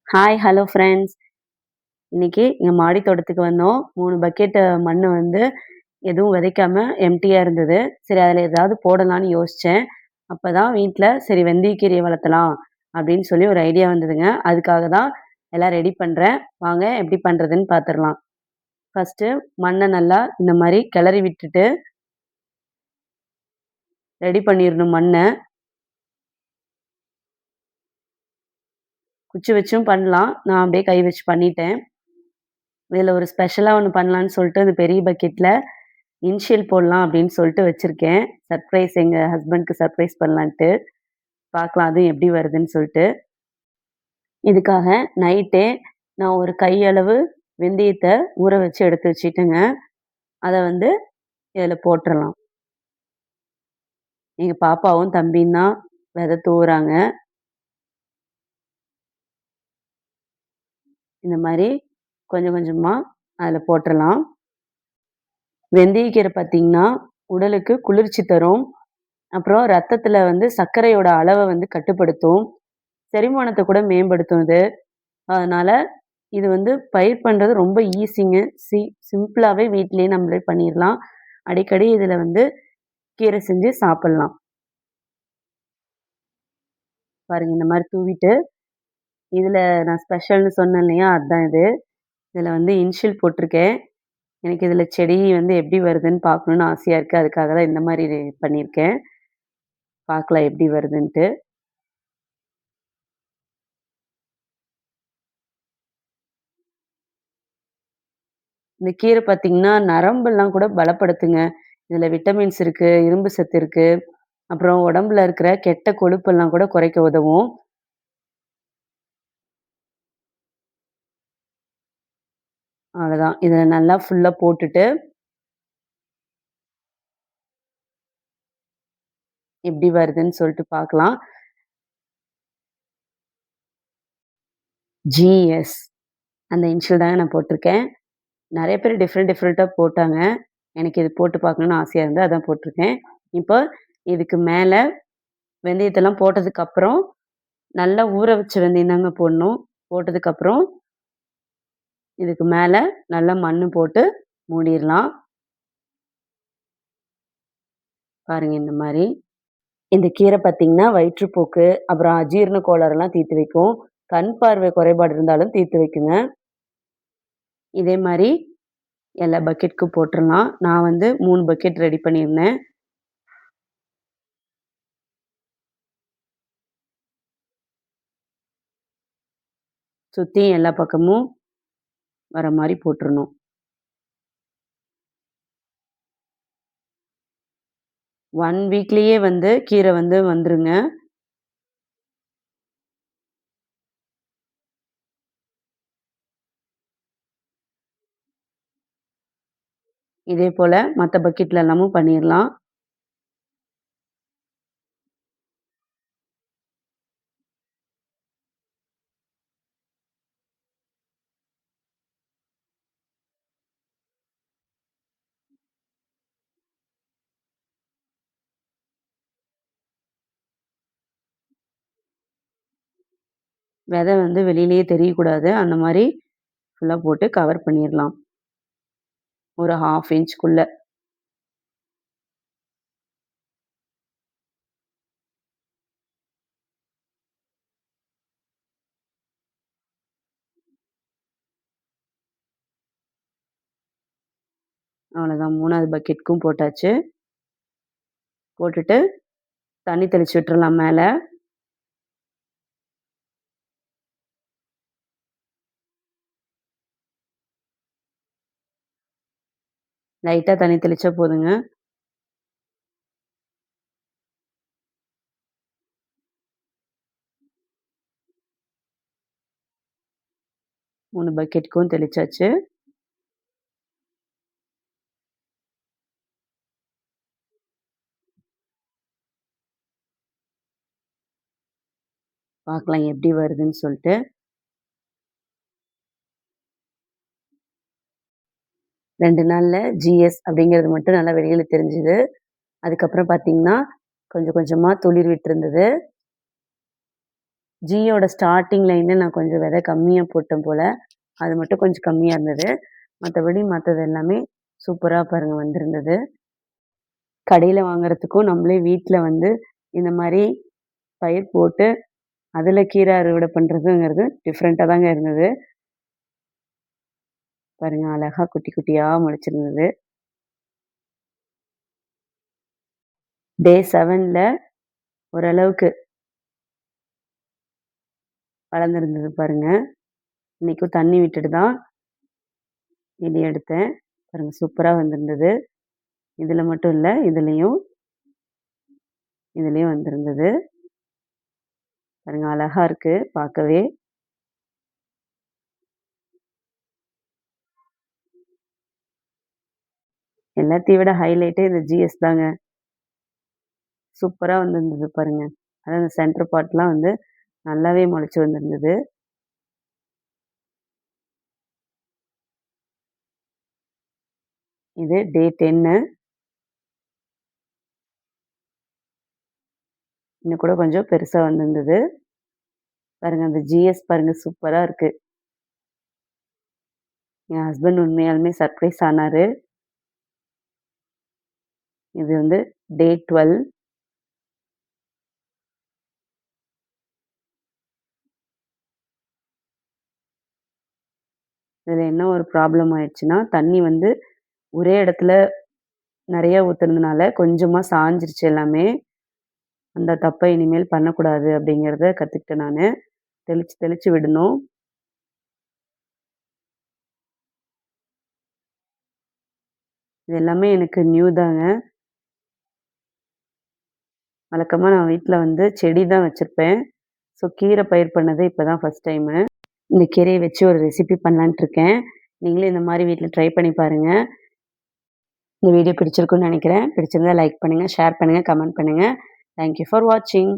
Hi, hello friends. இன்னைக்கு எங்க மாடி தோட்டத்துக்கு வந்தோம். 3 பக்கெட் மண்ணு வந்து எதுவும் விதைக்காம எம்ப்டியா இருந்தது. சரி அதில ஏதாவது போடலான்னு யோசிச்சேன். அப்பதான் வீட்ல சரி வெந்தயக்கீரைய வளர்த்தலாம் அப்படின்னு சொல்லி ஒரு ஐடியா வந்ததுங்க. அதுக்காக தான் எல்லாம் ரெடி பண்றேன். வாங்க எப்படி பண்றதுன்னு பார்த்துரலாம். ஃபர்ஸ்ட்டு மண்ண நல்லா இந்த மாரி கிளறி விட்டுட்டு ரெடி பண்ணிரணும் மண்ண. குச்சி வச்சும் பண்ணலாம். நான் அப்படியே கை வச்சு பண்ணிட்டேன். இதில ஒரு ஸ்பெஷலா ஒண்ணு பண்ணலான்னு சொல்லிட்டு அந்த பெரிய பக்கெட்ல இனிஷியல் போடலாம் அப்படின்னு சொல்லிட்டு வச்சிருக்கேன். சர்ப்ரைஸ் எங்க ஹஸ்பண்ட்க்கு சர்ப்ரைஸ் பண்ணலான்ட்டு. பார்க்கலாம் அதுவும் எப்படி வருதுன்னு சொல்லிட்டு. இதுக்காக நைட்டே நான் ஒரு கையளவு வெந்தயத்த ஊற வச்சு எடுத்து வச்சுட்டேங்க. அத வந்து இதில போட்டுறலாம். எங்க பாப்பாவும், தம்பியும் தான் வித தூவுறாங்க. இந்த மாரி கொஞ்சம் கொஞ்சமா அதில போட்டுறலாம். வெந்தயக்கீரை பார்த்தீங்கன்னா, உடலுக்கு குளிர்ச்சி தரும். அப்புறம் ரத்தத்தில வந்து சர்க்கரையோட அளவ வந்து கட்டுப்படுத்தும். செரிமானத்த கூட மேம்படுத்தும் இது. அதனால இது வந்து பயிர் பண்றது ரொம்ப ஈஸிங்க. சிம்பிளாவே வீட்லயே நம்மளே பண்ணிர்லாம். அடிக்கடி இதுல வந்து கீரை செஞ்சு சாப்பிடலாம். பாருங்க இந்த மாரி தூவிட்டு, இதுல நான் ஸ்பெஷல்ன்னு சொன்னேன் இல்லையா? அதான் இது. இதுல வந்து இனிஷியல் போட்டிருக்கேன். எனக்கு இதுல செடி வந்து எப்படி வருதுன்னு பார்க்கணும்னு ஆசையா இருக்கு. அதுக்காக தான் இந்த மாரி பண்ணியிருக்கேன். பார்க்கலாம் எப்படி வருதுன்ட்டு. இந்த கீரை பார்த்தீங்கன்னா, நரம்பெல்லாம் கூட பலப்படுத்துங்க. இதுல விட்டமின்ஸ் இருக்கு, இரும்பு சத்து இருக்கு. அப்புறம் உடம்புல இருக்கிற கெட்ட கொழுப்பெல்லாம் கூட குறைக்க உதவும். அவ்வளதான். இத நல்லா ஃபுல்லா போட்டுட்டு, எப்படி வருதுன்னு சொல்லிட்டு பார்க்கலாம். ஜிஎஸ் அந்த இனிஷியல் தாங்க நான் போட்டிருக்கேன். நெறைய பேர் டிஃபரெண்ட் டிஃபரெண்ட்டா போட்டாங்க. எனக்கு இது போட்டு பார்க்கணும்னு ஆசையா இருந்தது. அதான் போட்டிருக்கேன். இப்போ இதுக்கு மேல வெந்தயத்தெல்லாம் போட்டதுக்கப்புறம், நல்லா ஊற வச்ச வெந்தயம் தாங்க போடணும். போட்டதுக்கப்புறம், இதுக்கு மேல நல்லா மண்ணு போட்டு மூடிறலாம். பாருங்க இந்த மாரி. இந்த கீரை பார்த்தீங்கன்னா, வயிற்றுப்போக்கு, அப்புறம் அஜீரண கோளாறுலாம் தீர்த்து வைக்கும். கண் பார்வை குறைபாடு இருந்தாலும் தீர்த்து வைக்குங்க. இதே மாரி எல்லா பக்கெட்க்கும் போட்டுறலாம். நான் வந்து 3 பக்கெட் ரெடி பண்ணியிருந்தேன். சுத்தியும் எல்லா பக்கமும் வர மாரி போட்டுறணும். 1 வீக்லயே வந்து கீரை வந்து வந்துருங்க. இதே போல மத்த பக்கெட்ல எல்லாமும் பண்ணிறலாம். விதை வந்து வெளியிலயே தெரியக்கூடாது. அந்த மாரி ஃபுல்லா போட்டு கவர் பண்ணிறலாம். ஒரு 1/2 இன்ச்க்குள்ள. அவ்வளோதான் 3வது பக்கெட்க்கும் போட்டாச்சு. போட்டுட்டு தண்ணி தெளிச்சு விட்டுறலாம் மேல. லைட்டா தண்ணி தெளிச்சா போதுங்க. 3 பக்கெட்டுக்கும் தெளிச்சாச்சு. பார்க்கலாம் எப்படி வருதுன்னு சொல்ட்டு. 2 நாள்ல ஜிஎஸ் அப்படிங்கிறது மட்டும் நல்லா வெளியில தெரிஞ்சுது. அதுக்கப்புறம் பார்த்தீங்கன்னா, கொஞ்சம் கொஞ்சமா துளிர் விட்டுருந்தது. ஜியோட ஸ்டார்ட்டிங் லைன்ல நான் கொஞ்சம் விதை கம்மியா போட்டேன் போல. அது மட்டும் கொஞ்சம் கம்மியா இருந்தது. மத்தபடி மத்தது எல்லாமே சூப்பரா பாருங்க வந்திருந்தது. கடையில வாங்குறதுக்கும், நம்மளே வீட்ல வந்து இந்த மாரி பயிர் போட்டு, அதுல கீரை அறுவடை பண்றதுங்கிறது டிஃப்ரெண்ட்டா தாங்க இருந்தது. பாருங்க அழகா குட்டி குட்டியா முளைச்சிருந்தது. டே 7ல ஓரளவுக்கு வளர்ந்திருந்தது பாருங்க. இன்னைக்கும் தண்ணி விட்டுட்டு தான் இனி எடுத்தேன். பாருங்க சூப்பரா வந்திருந்தது. இதுல மட்டும் இல்ல, இதுலயும் வந்திருந்தது. பாருங்க அழகா இருக்கு பார்க்கவே. எல்லாத்தையும் விட ஹைலைட்டே இந்த ஜிஎஸ் தாங்க. சூப்பரா வந்திருந்தது பாருங்க. அதான் அந்த சென்டர் பார்ட்லாம் வந்து நல்லாவே முளைச்சு வந்திருந்தது. இது டே 10. இன்னும் கூட கொஞ்சம் பெருசா வந்திருந்தது. பாருங்க அந்த ஜிஎஸ் பாருங்க சூப்பரா இருக்கு. என் ஹஸ்பண்ட் உண்மையாலுமே சர்ப்ரைஸ் ஆனாரு. இது வந்து டே 12. இதுல என்ன ஒரு ப்ராப்ளம் ஆயிடுச்சுன்னா, தண்ணி வந்து ஒரே இடத்துல நெறைய ஊத்துனதுனால கொஞ்சமா சாஞ்சிருச்சு எல்லாமே. அந்த தப்ப இனிமேல் பண்ணக்கூடாது அப்படிங்கிறத கத்துக்கிட்டேன் நானு. தெளிச்சு தெளிச்சு விடணும். இது எல்லாமே எனக்கு நியூ தாங்க. வழக்கமா நான் வீட்ல வந்து செடி தான் வச்சிருப்பேன். ஸோ கீரை பயிர் பண்ணது இப்ப தான் ஃபர்ஸ்ட் டைமு. இந்த கீரைய வச்சு ஒரு ரெசிபி பண்ணலான்ட்டு இருக்கேன். நீங்களும் இந்த மாரி வீட்ல ட்ரை பண்ணி பாருங்க. இந்த வீடியோ பிடிச்சிருக்கும்னு நெனைக்கிறேன். பிடிச்சிருந்தா லைக் பண்ணுங்க, ஷேர் பண்ணுங்க, கமெண்ட் பண்ணுங்க. தேங்க் யூ ஃபார் வாட்சிங்.